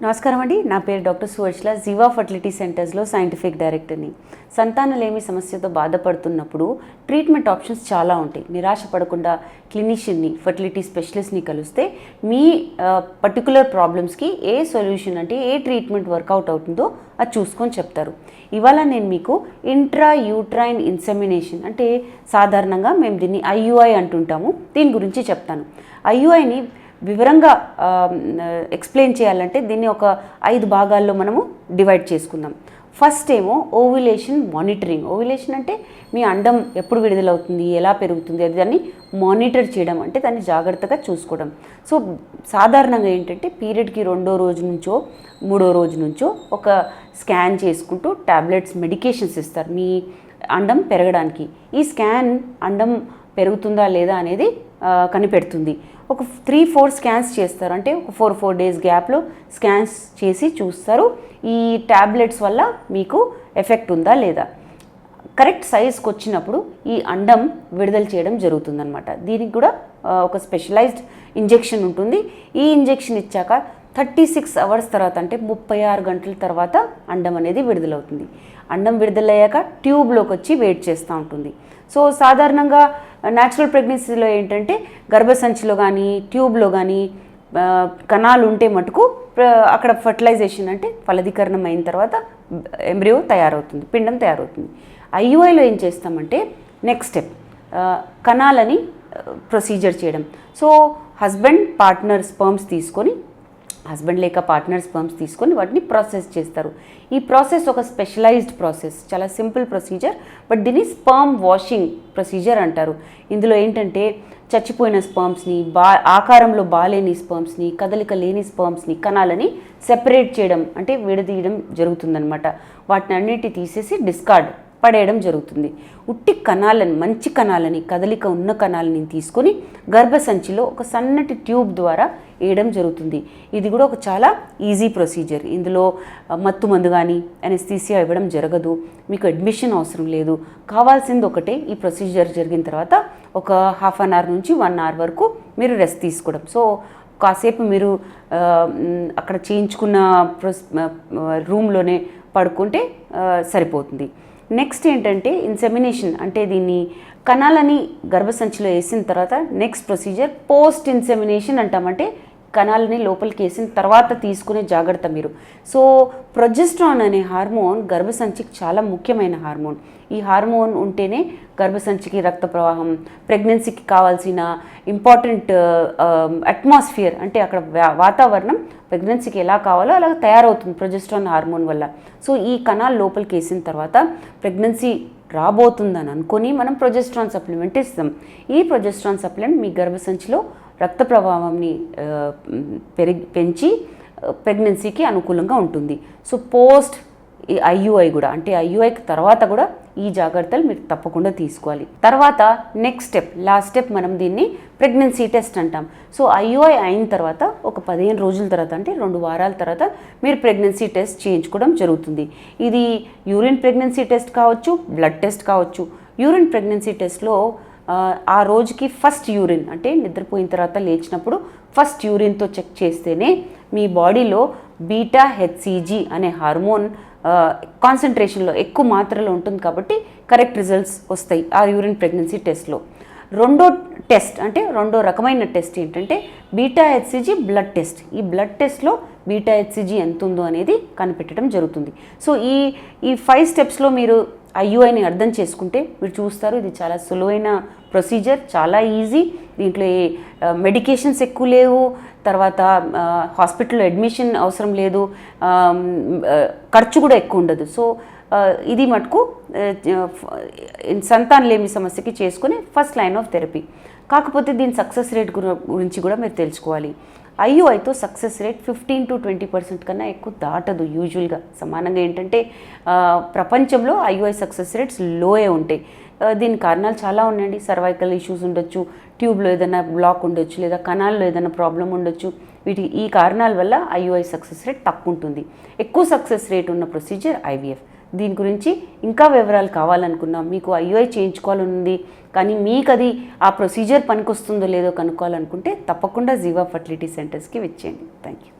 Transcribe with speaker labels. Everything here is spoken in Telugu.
Speaker 1: నమస్కారం అండి. నా పేరు డాక్టర్ సువర్చల, జీవా ఫర్టిలిటీ సెంటర్స్లో సైంటిఫిక్ డైరెక్టర్ని. సంతానలేమి సమస్యతో బాధపడుతున్నప్పుడు ట్రీట్మెంట్ ఆప్షన్స్ చాలా ఉంటాయి. నిరాశ పడకుండా క్లినిషియన్ని, ఫర్టిలిటీ స్పెషలిస్ట్ని కలిస్తే మీ పర్టికులర్ ప్రాబ్లమ్స్కి ఏ సొల్యూషన్ అంటే ఏ ట్రీట్మెంట్ వర్కౌట్ అవుతుందో అది చూసుకొని చెప్తారు. ఇవాళ నేను మీకు ఇంట్రా యూట్రైన్ ఇన్సెమినేషన్ అంటే సాధారణంగా మేము దీన్ని ఐయుఐ అంటుంటాము, దీని గురించి చెప్తాను. ఐయుఐని వివరంగా ఎక్స్ప్లెయిన్ చేయాలంటే దీన్ని ఒక 5 భాగాల్లో మనము డివైడ్ చేసుకుందాం. ఫస్ట్ ఏమో ఓవ్యులేషన్ మానిటరింగ్. ఓవ్యులేషన్ అంటే మీ అండం ఎప్పుడు విడుదలవుతుంది, ఎలా పెరుగుతుంది, అది దాన్ని మానిటర్ చేయడం, అంటే దాన్ని జాగ్రత్తగా చూసుకోవడం. సో సాధారణంగా ఏంటంటే పీరియడ్కి 2వ రోజు నుంచో 3వ రోజు నుంచో ఒక స్కాన్ చేసుకుంటూ టాబ్లెట్స్, మెడికేషన్స్ ఇస్తారు మీ అండం పెరగడానికి. ఈ స్కాన్ అండం పెరుగుతుందా లేదా అనేది కనిపెడుతుంది. ఒక 3-4 స్కాన్స్ చేస్తారు, అంటే ఒక 4 డేస్ గ్యాప్లో స్కాన్స్ చేసి చూస్తారు ఈ ట్యాబ్లెట్స్ వల్ల మీకు ఎఫెక్ట్ ఉందా లేదా. కరెక్ట్ సైజ్కి వచ్చినప్పుడు ఈ అండం విడుదల చేయడం జరుగుతుందన్నమాట. దీనికి కూడా ఒక స్పెషలైజ్డ్ ఇంజెక్షన్ ఉంటుంది. ఈ ఇంజెక్షన్ ఇచ్చాక 36 అవర్స్ తర్వాత, అంటే 36 గంటల తర్వాత అండం అనేది విడుదలవుతుంది. అండం విడుదలయ్యాక ట్యూబ్లోకి వచ్చి వెయిట్ చేస్తూ ఉంటుంది. సో సాధారణంగా న్యాచురల్ ప్రెగ్నెన్సీలో ఏంటంటే గర్భసంచిలో కానీ ట్యూబ్లో కానీ కణాలు ఉంటే మటుకు అక్కడ ఫర్టిలైజేషన్ అంటే ఫలదీకరణం అయిన తర్వాత ఎంబ్రియో తయారవుతుంది, పిండం తయారవుతుంది. ఐయుఐలో ఏం చేస్తామంటే నెక్స్ట్ స్టెప్ కణాలని ప్రొసీజర్ చేయడం. సో హస్బెండ్ పార్ట్నర్ స్పర్మ్స్ తీసుకొని, హస్బెండ్ లేక పార్ట్నర్ స్పర్మ్స్ తీసుకొని వాటిని ప్రాసెస్ చేస్తారు. ఈ ప్రాసెస్ ఒక స్పెషలైజ్డ్ ప్రాసెస్, చాలా సింపుల్ ప్రొసీజర్, బట్ దీన్ని స్పర్మ్ వాషింగ్ ప్రొసీజర్ అంటారు. ఇందులో ఏంటంటే చచ్చిపోయిన స్పర్మ్స్ని, ఆకారంలో బాలేని స్పర్మ్స్ని, కదలిక లేని స్పర్మ్స్ని, కణాలని సెపరేట్ చేయడం అంటే విడదీయడం జరుగుతుందన్నమాట. వాటిని అన్నిటి తీసేసి డిస్కార్డ్ పడేయడం జరుగుతుంది. ఉట్టి కణాలను, మంచి కణాలని, కదలిక ఉన్న కణాలని తీసుకొని గర్భసంచిలో ఒక సన్నటి ట్యూబ్ ద్వారా వేయడం జరుగుతుంది. ఇది కూడా ఒక చాలా ఈజీ ప్రొసీజర్. ఇందులో మత్తు మందు కానీ అనెస్థీసియా ఇవ్వడం జరగదు, మీకు అడ్మిషన్ అవసరం లేదు. కావాల్సింది ఒకటే, ఈ ప్రొసీజర్ జరిగిన తర్వాత ఒక ½ అన్ అవర్ నుంచి 1 అవర్ వరకు మీరు రెస్ట్ తీసుకోవడం. సో కాసేపు మీరు అక్కడ చేయించుకున్న రూమ్లోనే పడుకుంటే సరిపోతుంది. నెక్స్ట్ ఏంటంటే ఇన్సెమినేషన్, అంటే దీన్ని కణాలని గర్భసంచిలో వేసిన తర్వాత నెక్స్ట్ ప్రొసీజర్ పోస్ట్ ఇన్సెమినేషన్ అంటామంటే కణాలని లోపలికి వేసిన తర్వాత తీసుకునే జాగ్రత్త మీరు. సో ప్రొజెస్ట్రాన్ అనే హార్మోన్ గర్భసంచికి చాలా ముఖ్యమైన హార్మోన్. ఈ హార్మోన్ ఉంటేనే గర్భసంచికి రక్త ప్రవాహం, ప్రెగ్నెన్సీకి కావాల్సిన ఇంపార్టెంట్ అట్మాస్ఫియర్ అంటే అక్కడ వాతావరణం ప్రెగ్నెన్సీకి ఎలా కావాలో అలా తయారవుతుంది ప్రొజెస్ట్రాన్ హార్మోన్ వల్ల. సో ఈ కణాలు లోపలికి వేసిన తర్వాత ప్రెగ్నెన్సీ రాబోతుందని అనుకొని మనం ప్రొజెస్ట్రాన్ సప్లిమెంట్ ఇస్తాం. ఈ ప్రొజెస్ట్రాన్ సప్లిమెంట్ మీ గర్భసంచిలో రక్త ప్రవాహాన్ని పెంచి ప్రెగ్నెన్సీకి అనుకూలంగా ఉంటుంది. సో పోస్ట్ ఐయుఐ కూడా, అంటే ఐయుఐకి తర్వాత కూడా ఈ జాగ్రత్తలు మీరు తప్పకుండా తీసుకోవాలి. తర్వాత నెక్స్ట్ స్టెప్, లాస్ట్ స్టెప్, మనం దీన్ని ప్రెగ్నెన్సీ టెస్ట్ అంటాం. సో ఐయుఐ అయిన తర్వాత ఒక 15 రోజుల తర్వాత, అంటే 2 వారాల తర్వాత మీరు ప్రెగ్నెన్సీ టెస్ట్ చేయించుకోవడం జరుగుతుంది. ఇది యూరిన్ ప్రెగ్నెన్సీ టెస్ట్ కావచ్చు, బ్లడ్ టెస్ట్ కావచ్చు. యూరిన్ ప్రెగ్నెన్సీ టెస్ట్లో ఆ రోజుకి ఫస్ట్ యూరిన్, అంటే నిద్రపోయిన తర్వాత లేచినప్పుడు ఫస్ట్ యూరిన్తో చెక్ చేస్తేనే మీ బాడీలో బీటా హెచ్సిజీ అనే హార్మోన్ కాన్సన్ట్రేషన్లో ఎక్కువ మాత్రలో ఉంటుంది కాబట్టి కరెక్ట్ రిజల్ట్స్ వస్తాయి ఆ యూరిన్ ప్రెగ్నెన్సీ టెస్ట్లో. రెండో టెస్ట్, అంటే రెండో రకమైన టెస్ట్ ఏంటంటే బీటా హెచ్సిజీ బ్లడ్ టెస్ట్. ఈ బ్లడ్ టెస్ట్లో బీటా హెచ్సిజీ ఎంత ఉందో అనేది కనిపెట్టడం జరుగుతుంది. సో ఈ 5 స్టెప్స్లో మీరు ఐయుఐని అర్థం చేసుకుంటే మీరు చూస్తారు ఇది చాలా సులువైన ప్రొసీజర్, చాలా ఈజీ. దీంట్లో మెడికేషన్స్ ఎక్కువ లేవు, తర్వాత హాస్పిటల్లో అడ్మిషన్ అవసరం లేదు, ఖర్చు కూడా ఎక్కువ ఉండదు. సో ఇది మటుకు సంతానలేమి సమస్యకి చేసుకుని ఫస్ట్ లైన్ ఆఫ్ థెరపీ. కాకపోతే దీని సక్సెస్ రేట్ గురించి కూడా మీరు తెలుసుకోవాలి. ఐయుఐతో సక్సెస్ రేట్ 15-20% కన్నా ఎక్కువ దాటదు యూజువల్గా. సమానంగా ఏంటంటే ప్రపంచంలో ఐయుఐ సక్సెస్ రేట్స్ లోయే ఉంటాయి. దీని కారణాలు చాలా ఉన్నాయండి. సర్వైకల్ ఇష్యూస్ ఉండొచ్చు, ట్యూబ్లో ఏదైనా బ్లాక్ ఉండొచ్చు, లేదా కణాల్లో ఏదైనా ప్రాబ్లం ఉండొచ్చు. ఈ కారణాల వల్ల ఐయుఐ సక్సెస్ రేట్ తక్కువ ఉంటుంది. ఎక్కువ సక్సెస్ రేట్ ఉన్న ప్రొసీజర్ ఐవీఎఫ్. దీని గురించి ఇంకా వివరాలు కావాలనుకున్నాం, మీకు ఐయుఐ చేయించుకోవాలనుంది కానీ మీకు అది ఆ ప్రొసీజర్ పనికొస్తుందో లేదో కనుక్కోవాలనుకుంటే తప్పకుండా జీవా ఫర్టిలిటీ సెంటర్స్కి వచ్చేయండి. Thank you.